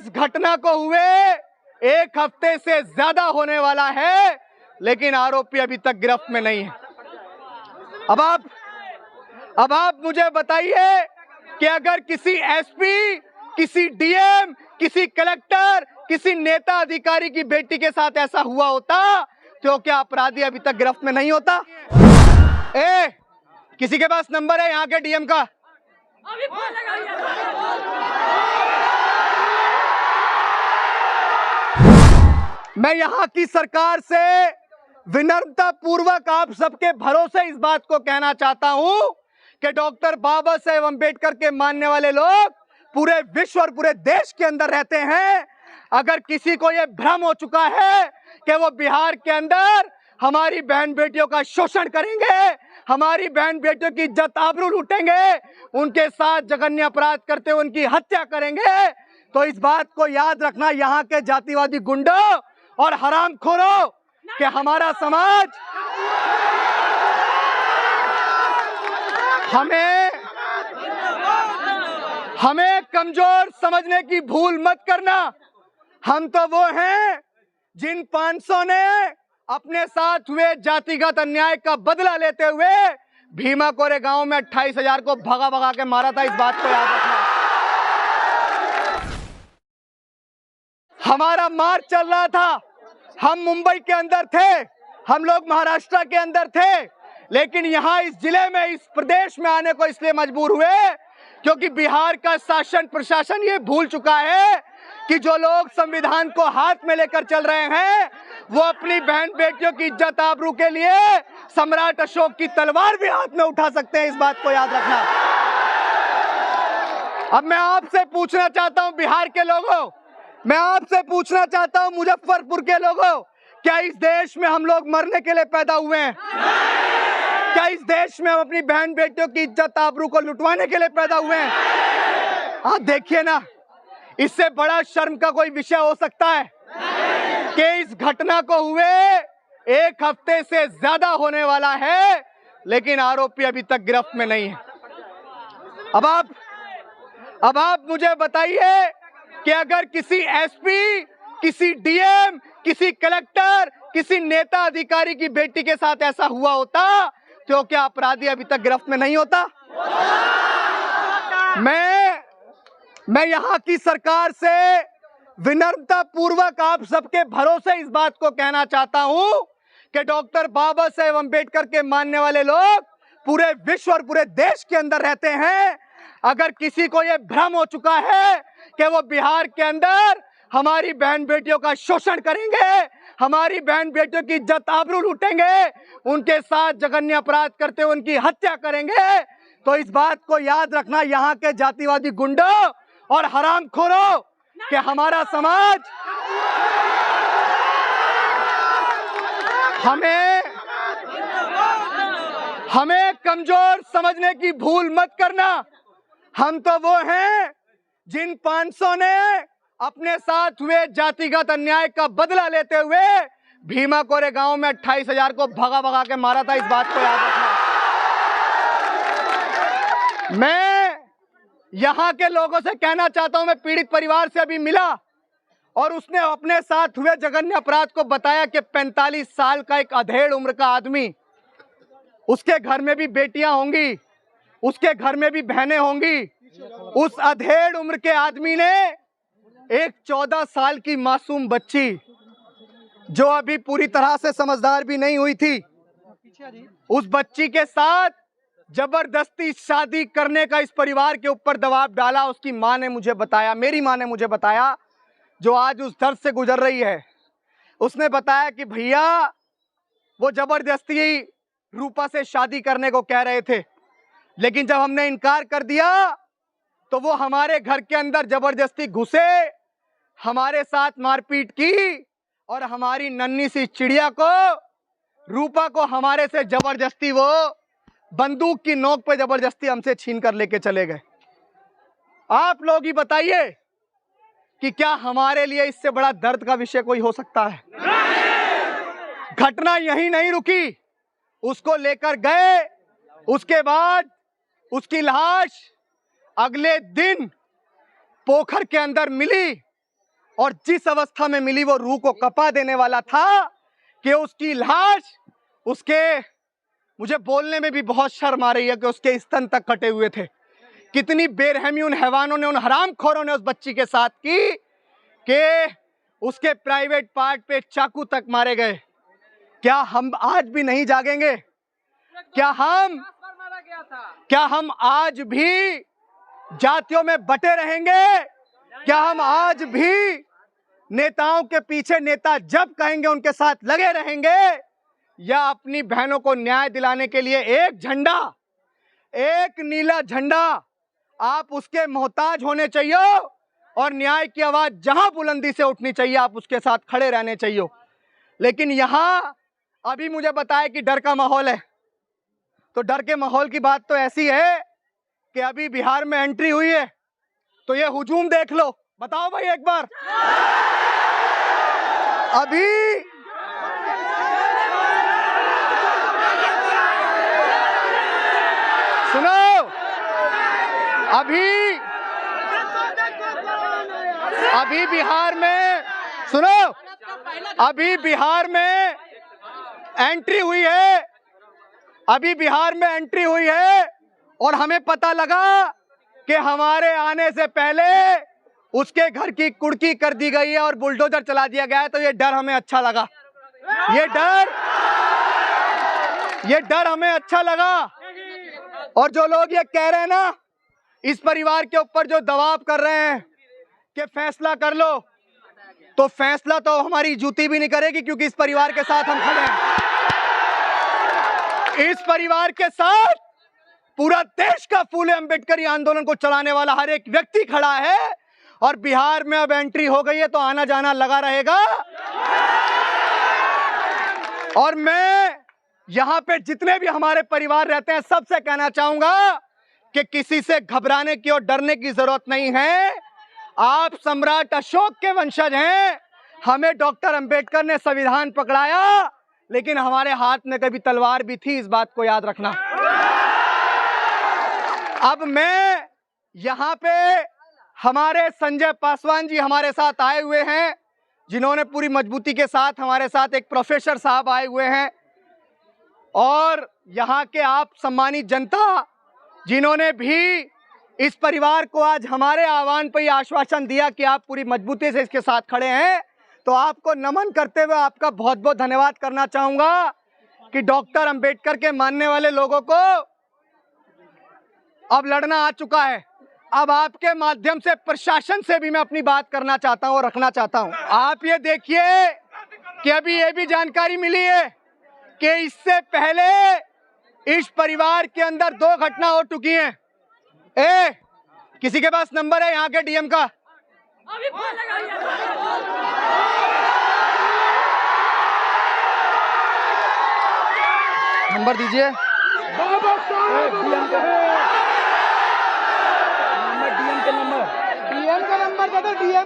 इस घटना को हुए 1 हफ्ते से ज्यादा होने वाला है, लेकिन आरोपी अभी तक गिरफ्त में नहीं है। अब आप मुझे बताइए कि अगर किसी एसपी, किसी डीएम, किसी कलेक्टर, किसी नेता अधिकारी की बेटी के साथ ऐसा हुआ होता तो क्या अपराधी अभी तक गिरफ्त में नहीं होता? किसी के पास नंबर है यहाँ के डीएम का? मैं यहाँ की सरकार से विनम्रता पूर्वक आप सबके भरोसे इस बात को कहना चाहता हूँ कि डॉक्टर बाबा साहेब अम्बेडकर के मानने वाले लोग पूरे विश्व और पूरे देश के अंदर रहते हैं। अगर किसी को यह भ्रम हो चुका है कि वो बिहार के अंदर हमारी बहन बेटियों का शोषण करेंगे, हमारी बहन बेटियों की इज्जत आबरू लूटेंगे, उनके साथ जघन्य अपराध करते हुए उनकी हत्या करेंगे, तो इस बात को याद रखना यहाँ के जातिवादी गुंडों और हरामखोरों कि हमारा समाज हमें कमजोर समझने की भूल मत करना। हम तो वो हैं जिन 500 ने अपने साथ हुए जातिगत अन्याय का बदला लेते हुए भीमा कोरे गांव में 28,000 को भगा भगा के मारा था। इस बात को याद रखना। हमारा मार्च चल रहा था, हम मुंबई के अंदर थे, हम लोग महाराष्ट्र के अंदर थे, लेकिन यहाँ इस जिले में, इस प्रदेश में आने को इसलिए मजबूर हुए क्योंकि बिहार का शासन प्रशासन ये भूल चुका है कि जो लोग संविधान को हाथ में लेकर चल रहे हैं वो अपनी बहन बेटियों की इज्जत आबरू के लिए सम्राट अशोक की तलवार भी हाथ में उठा सकते हैं। इस बात को याद रखना। अब मैं आपसे पूछना चाहता हूं बिहार के लोगों, मैं आपसे पूछना चाहता हूं मुजफ्फरपुर के लोगों, क्या इस देश में हम लोग मरने के लिए पैदा हुए हैं? क्या इस देश में हम अपनी बहन बेटियों की इज्जत आबरू को लुटवाने के लिए पैदा हुए हैं? आप देखिए ना, इससे बड़ा शर्म का कोई विषय हो सकता है कि इस घटना को हुए 1 हफ्ते से ज्यादा होने वाला है, लेकिन आरोपी अभी तक गिरफ्त में नहीं है। अब आप मुझे बताइए कि अगर किसी एसपी, किसी डीएम, किसी कलेक्टर, किसी नेता अधिकारी की बेटी के साथ ऐसा हुआ होता तो क्या अपराधी अभी तक गिरफ्त में नहीं होता? मैं यहाँ की सरकार से विनम्रता पूर्वक आप सबके भरोसे इस बात को कहना चाहता हूँ कि डॉक्टर बाबा साहेब अम्बेडकर के मानने वाले लोग पूरे विश्व और पूरे देश के अंदर रहते हैं। अगर किसी को यह भ्रम हो चुका है कि वो बिहार के अंदर हमारी बहन बेटियों का शोषण करेंगे, हमारी बहन बेटियों की इज्जत आबरू लूटेंगे, उनके साथ जघन्य अपराध करते हुए उनकी हत्या करेंगे, तो इस बात को याद रखना यहाँ के जातिवादी गुंडों और हरामखोरों कि हमारा समाज हमें कमजोर समझने की भूल मत करना। हम तो वो हैं जिन 500 ने अपने साथ हुए जातिगत अन्याय का बदला लेते हुए भीमा कोरे गांव में 28,000 को भगा भगा के मारा था। इस बात को याद रखना। मैं यहाँ के लोगों से कहना चाहता हूं, मैं पीड़ित परिवार से अभी मिला और उसने अपने साथ हुए जघन्य अपराध को बताया कि 45 साल का एक अधेड़ उम्र का आदमी, उसके घर में भी बेटियां होंगी, उसके घर में भी बहनें होंगी, उस अधेड़ उम्र के आदमी ने एक 14 साल की मासूम बच्ची जो अभी पूरी तरह से समझदार भी नहीं हुई थी, उस बच्ची के साथ जबरदस्ती शादी करने का इस परिवार के ऊपर दबाव डाला। उसकी मां ने मुझे बताया, मेरी मां ने मुझे बताया, जो आज उस दर्द से गुजर रही है, उसने बताया कि भैया वो जबरदस्ती रूपा से शादी करने को कह रहे थे, लेकिन जब हमने इनकार कर दिया तो वो हमारे घर के अंदर जबरदस्ती घुसे, हमारे साथ मारपीट की और हमारी नन्ही सी चिड़िया को, रूपा को हमारे से जबरदस्ती वो बंदूक की नोक पे जबरदस्ती हमसे छीन कर लेके चले गए। आप लोग ही बताइए कि क्या हमारे लिए इससे बड़ा दर्द का विषय कोई हो सकता है? घटना यहीं नहीं रुकी, उसको लेकर गए, उसके बाद उसकी लाश अगले दिन पोखर के अंदर मिली और जिस अवस्था में मिली वो रूह को कपा देने वाला था कि उसकी लाश उसके, मुझे बोलने में भी बहुत शर्म आ रही है कि उसके स्तन तक कटे हुए थे। कितनी बेरहमी उन हैवानों ने, उन हरामखोरों ने उस बच्ची के साथ की कि उसके प्राइवेट पार्ट पे चाकू तक मारे गए। क्या हम आज भी नहीं जागेंगे? क्या हम आज भी जातियों में बटे रहेंगे? क्या हम आज भी नेताओं के पीछे नेता जब कहेंगे उनके साथ लगे रहेंगे? या अपनी बहनों को न्याय दिलाने के लिए एक झंडा, एक नीला झंडा, आप उसके मोहताज होने चाहिए और न्याय की आवाज जहां बुलंदी से उठनी चाहिए आप उसके साथ खड़े रहने चाहिए। लेकिन यहां अभी मुझे बताया कि डर का माहौल है, तो डर के माहौल की बात तो ऐसी है कि अभी बिहार में एंट्री हुई है, तो ये हुजूम देख लो। बताओ भाई एक बार, अभी सुनो, अभी बिहार में सुनो, अभी बिहार में एंट्री हुई है, अभी बिहार में एंट्री हुई है और हमें पता लगा कि हमारे आने से पहले उसके घर की कुर्की कर दी गई है और बुलडोजर चला दिया गया है। तो ये डर हमें अच्छा लगा, ये डर हमें अच्छा लगा। और जो लोग ये कह रहे हैं ना, इस परिवार के ऊपर जो दबाव कर रहे हैं कि फैसला कर लो, तो फैसला तो हमारी जूती भी नहीं करेगी, क्योंकि इस परिवार के साथ हम खड़े हैं। इस परिवार के साथ पूरा देश का फूले अंबेडकरी आंदोलन को चलाने वाला हर एक व्यक्ति खड़ा है। और बिहार में अब एंट्री हो गई है तो आना जाना लगा रहेगा। और मैं यहां पे जितने भी हमारे परिवार रहते हैं सबसे कहना चाहूंगा कि किसी से घबराने की और डरने की जरूरत नहीं है। आप सम्राट अशोक के वंशज हैं। हमें डॉक्टर अंबेडकर ने संविधान पकड़ाया, लेकिन हमारे हाथ में कभी तलवार भी थी, इस बात को याद रखना। अब मैं यहाँ पे हमारे संजय पासवान जी हमारे साथ आए हुए हैं, जिन्होंने पूरी मजबूती के साथ हमारे साथ, एक प्रोफेसर साहब आए हुए हैं, और यहाँ के आप सम्मानित जनता जिन्होंने भी इस परिवार को आज हमारे आह्वान पर यह आश्वासन दिया कि आप पूरी मजबूती से इसके साथ खड़े हैं, तो आपको नमन करते हुए आपका बहुत बहुत धन्यवाद करना चाहूंगा कि डॉक्टर अंबेडकर के मानने वाले लोगों को अब लड़ना आ चुका है। अब आपके माध्यम से प्रशासन से भी मैं अपनी बात करना चाहता हूं और रखना चाहता हूं। आप ये देखिए कि अभी ये भी जानकारी मिली है कि इससे पहले इस परिवार के अंदर 2 घटना हो चुकी हैं। किसी के पास नंबर है यहाँ के डीएम का? नंबर दीजिए। डीएम का नंबर दे दो। डीएम